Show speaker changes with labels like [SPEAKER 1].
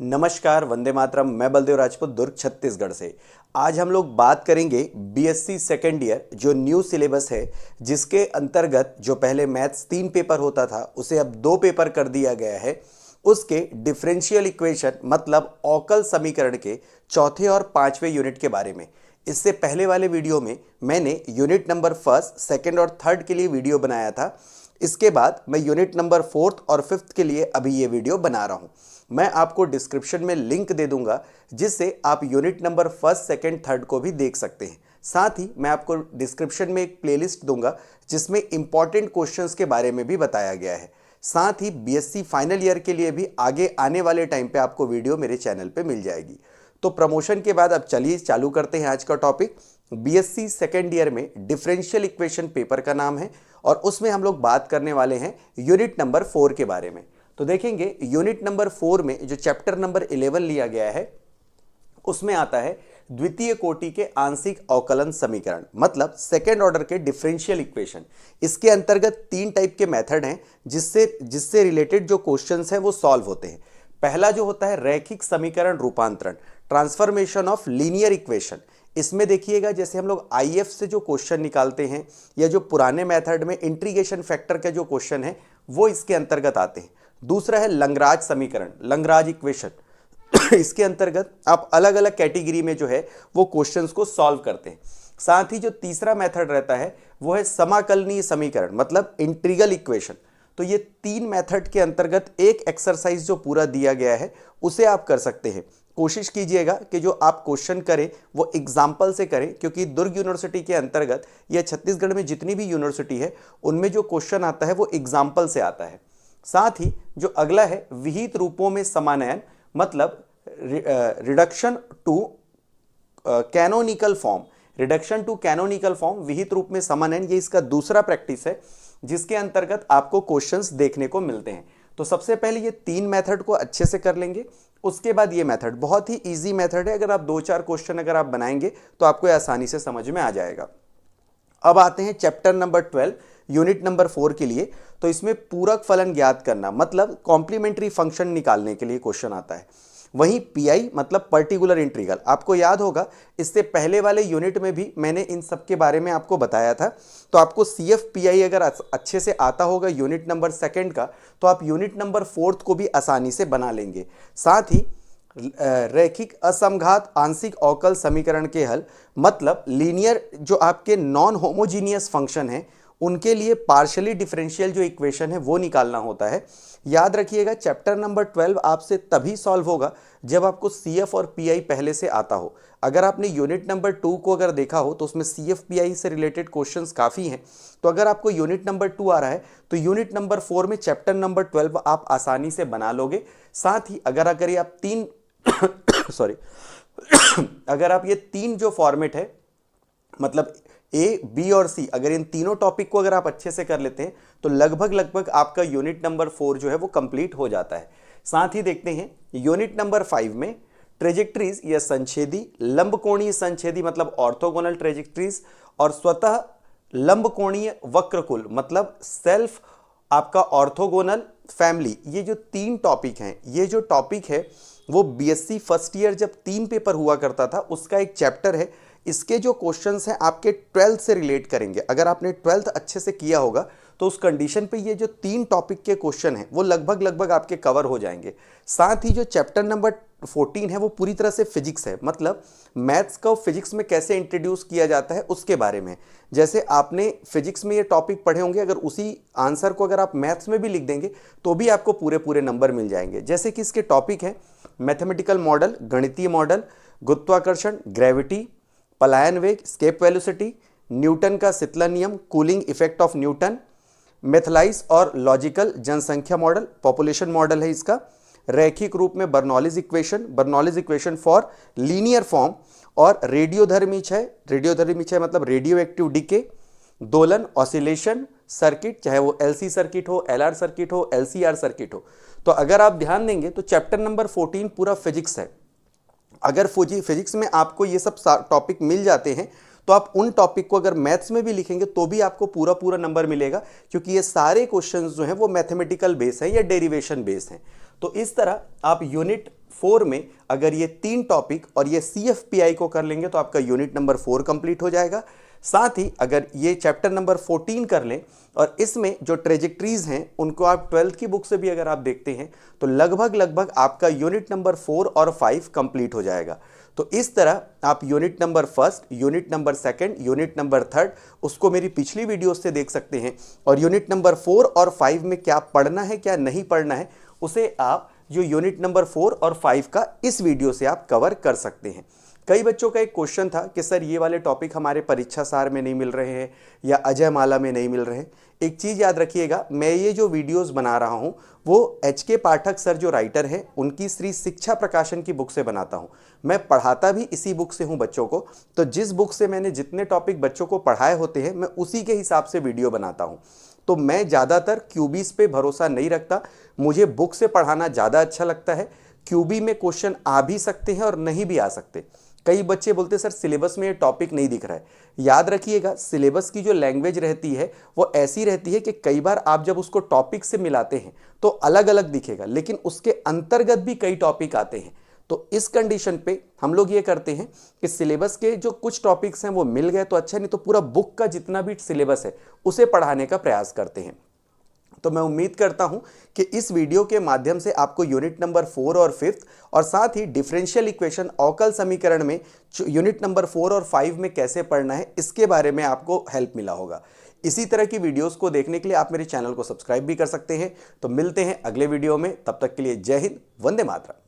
[SPEAKER 1] नमस्कार, वंदे मातरम। मैं बलदेव राजपूत, दुर्ग छत्तीसगढ़ से। आज हम लोग बात करेंगे बीएससी सेकेंड ईयर जो न्यू सिलेबस है, जिसके अंतर्गत जो पहले मैथ्स 3 पेपर होता था उसे अब 2 पेपर कर दिया गया है। उसके डिफरेंशियल इक्वेशन मतलब अवकल समीकरण के चौथे और 5वें यूनिट के बारे में। इससे पहले वाले वीडियो में मैंने यूनिट नंबर फर्स्ट, सेकेंड और थर्ड के लिए वीडियो बनाया था। इसके बाद मैं यूनिट नंबर 4th और 5th के लिए अभी ये वीडियो बना रहा हूँ। मैं आपको डिस्क्रिप्शन में लिंक दे दूंगा, जिससे आप unit number first, second, third को भी देख सकते हैं। साथ ही मैं आपको डिस्क्रिप्शन में एक प्लेलिस्ट दूंगा जिसमें इंपॉर्टेंट क्वेश्चंस के बारे में भी बताया गया है। साथ ही बीएससी फाइनल ईयर के लिए भी आगे आने वाले टाइम पे आपको वीडियो मेरे चैनल पे मिल जाएगी। तो प्रमोशन के बाद अब चलिए चालू करते हैं आज का टॉपिक। बीएससी सेकेंड ईयर में डिफरेंशियल इक्वेशन पेपर का नाम है और उसमें हम लोग बात करने वाले हैं यूनिट नंबर 4 के बारे में। तो देखेंगे यूनिट नंबर 4 में जो चैप्टर नंबर 11 लिया गया है उसमें आता है द्वितीय कोटि के आंशिक अवकलन समीकरण मतलब सेकेंड ऑर्डर के डिफरेंशियल इक्वेशन। इसके अंतर्गत 3 टाइप के मेथड हैं जिससे रिलेटेड जो क्वेश्चंस हैं वो सॉल्व होते हैं। पहला जो होता है रैखिक समीकरण रूपांतरण, ट्रांसफॉर्मेशन ऑफ लीनियर इक्वेशन। इसमें देखिएगा जैसे हम लोग आईएफ से जो क्वेश्चन निकालते हैं या जो पुराने मेथड में इंटीग्रेशन फैक्टर का जो क्वेश्चन है वो इसके अंतर्गत आते हैं। दूसरा है लंगराज समीकरण, लंगराज इक्वेशन। इसके अंतर्गत आप अलग अलग कैटेगरी में जो है वो क्वेश्चंस को सॉल्व करते हैं। साथ ही जो तीसरा मेथड रहता है वो है समाकलनीय समीकरण मतलब इंटीग्रल इक्वेशन। तो ये 3 मेथड के अंतर्गत एक एक्सरसाइज जो पूरा दिया गया है उसे आप कर सकते हैं। कोशिश कीजिएगा कि जो आप क्वेश्चन करें वो एग्जाम्पल से करें, क्योंकि दुर्ग यूनिवर्सिटी के अंतर्गत या छत्तीसगढ़ में जितनी भी यूनिवर्सिटी है उनमें जो क्वेश्चन आता है वो एग्जाम्पल से आता है। साथ ही जो अगला है विहित रूपों में समानयन मतलब reduction to canonical form, reduction to canonical form, विहित रूप में समानयन, ये इसका दूसरा प्रैक्टिस है जिसके अंतर्गत आपको क्वेश्चंस देखने को मिलते हैं। तो सबसे पहले ये 3 मेथड को अच्छे से कर लेंगे, उसके बाद ये मेथड बहुत ही इजी मेथड है। अगर आप 2-4 क्वेश्चन अगर आप बनाएंगे तो आपको आसानी से समझ में आ जाएगा। अब आते हैं चैप्टर नंबर 12 यूनिट नंबर 4 के लिए। तो इसमें पूरक फलन ज्ञात करना मतलब कॉम्प्लीमेंट्री फंक्शन निकालने के लिए क्वेश्चन आता है। वहीं पीआई मतलब पर्टिकुलर इंटीग्रल, आपको याद होगा इससे पहले वाले यूनिट में भी मैंने इन सब के बारे में आपको बताया था। तो आपको सीएफ पीआई अगर अच्छे से आता होगा यूनिट नंबर 2 का तो आप यूनिट नंबर 4 को भी आसानी से बना लेंगे। साथ ही रैखिक असमघात आंशिक अवकल समीकरण के हल मतलब लीनियर जो आपके नॉन होमोजीनियस फंक्शन है उनके लिए पार्शियली डिफरेंशियल जो इक्वेशन है वो निकालना होता है। याद रखिएगा चैप्टर नंबर 12 आपसे तभी सॉल्व होगा जब आपको सीएफ और पीआई पहले से आता हो। अगर आपने यूनिट नंबर 2 को अगर देखा हो तो उसमें सीएफ पीआई से रिलेटेड क्वेश्चंस काफ़ी हैं। तो अगर आपको यूनिट नंबर 2 आ रहा है तो यूनिट नंबर 4 में चैप्टर नंबर 12 आप आसानी से बना लोगे। साथ ही अगर ये आप 3 सॉरी अगर आप ये 3 जो फॉर्मेट है मतलब ए, बी और सी, अगर इन तीनों टॉपिक को अगर आप अच्छे से कर लेते हैं तो लगभग आपका यूनिट नंबर 4 जो है वो कंप्लीट हो जाता है। साथ ही देखते हैं यूनिट नंबर 5 में ट्रेजेक्ट्रीज या संच्छेदी, लंबकोणीय संच्छेदी मतलब ऑर्थोगोनल ट्रेजेक्ट्रीज और स्वतः लंबकोणीय वक्रकुल मतलब सेल्फ आपका ऑर्थोगोनल फैमिली। ये जो 3 टॉपिक हैं, ये जो टॉपिक है वो बीएससी फर्स्ट ईयर जब 3 पेपर हुआ करता था उसका एक चैप्टर है। इसके जो क्वेश्चंस हैं आपके 12th से रिलेट करेंगे। अगर आपने 12th अच्छे से किया होगा तो उस कंडीशन पे ये जो 3 टॉपिक के क्वेश्चन हैं वो लगभग आपके कवर हो जाएंगे। साथ ही जो चैप्टर नंबर 14 है वो पूरी तरह से फिजिक्स है मतलब मैथ्स को फिजिक्स में कैसे इंट्रोड्यूस किया जाता है उसके बारे में। जैसे आपने फिजिक्स में ये टॉपिक पढ़े होंगे, अगर उसी आंसर को अगर आप मैथ्स में भी लिख देंगे तो भी आपको पूरे नंबर मिल जाएंगे। जैसे कि इसके टॉपिक हैं मैथमेटिकल मॉडल, गणितीय मॉडल, गुरुत्वाकर्षण, ग्रेविटी, पलायन वेग, स्केप वेलोसिटी, न्यूटन का शीतलन नियम, कूलिंग इफेक्ट ऑफ न्यूटन, मेथलाइज और लॉजिकल जनसंख्या मॉडल, पॉपुलेशन मॉडल है इसका, रैखिक रूप में Bernoulli's equation for linear form और रेडियोधर्मी क्षय मतलब रेडियो एक्टिव डिके, दोलन ऑसिलेशन सर्किट, चाहे वो एलसी सर्किट हो, एलआर सर्किट हो, एलसीआर सर्किट हो। तो अगर आप ध्यान देंगे तो चैप्टर नंबर 14 पूरा फिजिक्स है। अगर फिजिक्स में आपको ये सब टॉपिक मिल जाते हैं तो आप उन टॉपिक को अगर मैथ्स में भी लिखेंगे तो भी आपको पूरा नंबर मिलेगा, क्योंकि ये सारे क्वेश्चंस जो हैं वो मैथमेटिकल बेस हैं या डेरिवेशन बेस हैं। तो इस तरह आप यूनिट 4 में अगर ये 3 टॉपिक और ये CFPI को कर लेंगे तो आपका यूनिट नंबर 4 कंप्लीट हो जाएगा। साथ ही अगर ये चैप्टर नंबर 14 कर लें और इसमें जो ट्रेजेक्ट्रीज हैं उनको आप 12th की बुक से भी अगर आप देखते हैं तो लगभग आपका यूनिट नंबर 4 और 5 कंप्लीट हो जाएगा। तो इस तरह आप unit number 1, unit number 2, unit number 3 उसको मेरी पिछली वीडियोस से देख सकते हैं और यूनिट नंबर 4 और 5 में क्या पढ़ना है क्या नहीं पढ़ना है उसे आप जो यूनिट नंबर 4 और 5 का इस वीडियो से आप कवर कर सकते हैं। कई बच्चों का एक क्वेश्चन था कि सर ये वाले टॉपिक हमारे परीक्षा सार में नहीं मिल रहे हैं या अजय माला में नहीं मिल रहे हैं। एक चीज़ याद रखिएगा, मैं ये जो वीडियोस बना रहा हूँ वो HK पाठक सर जो राइटर हैं उनकी श्री शिक्षा प्रकाशन की बुक से बनाता हूँ। मैं पढ़ाता भी इसी बुक से हूँ बच्चों को, तो जिस बुक से मैंने जितने टॉपिक बच्चों को पढ़ाए होते हैं मैं उसी के हिसाब से वीडियो बनाता हूँ। तो मैं ज़्यादातर क्यूबीज पे भरोसा नहीं रखता, मुझे बुक से पढ़ाना ज़्यादा अच्छा लगता है। क्यूबी में क्वेश्चन आ भी सकते हैं और नहीं भी आ सकते। कई बच्चे बोलते सर सिलेबस में ये टॉपिक नहीं दिख रहा है। याद रखिएगा, सिलेबस की जो लैंग्वेज रहती है वो ऐसी रहती है कि कई बार आप जब उसको टॉपिक से मिलाते हैं तो अलग अलग दिखेगा, लेकिन उसके अंतर्गत भी कई टॉपिक आते हैं। तो इस कंडीशन पे हम लोग ये करते हैं कि सिलेबस के जो कुछ टॉपिक्स हैं वो मिल गए तो अच्छा, नहीं तो पूरा बुक का जितना भी सिलेबस है उसे पढ़ाने का प्रयास करते हैं। तो मैं उम्मीद करता हूं कि इस वीडियो के माध्यम से आपको यूनिट नंबर 4 और 5 और साथ ही डिफरेंशियल इक्वेशन अवकल समीकरण में यूनिट नंबर 4 और 5 में कैसे पढ़ना है इसके बारे में आपको हेल्प मिला होगा। इसी तरह की वीडियोस को देखने के लिए आप मेरे चैनल को सब्सक्राइब भी कर सकते हैं। तो मिलते हैं अगले वीडियो में, तब तक के लिए जय हिंद, वंदे मातरम।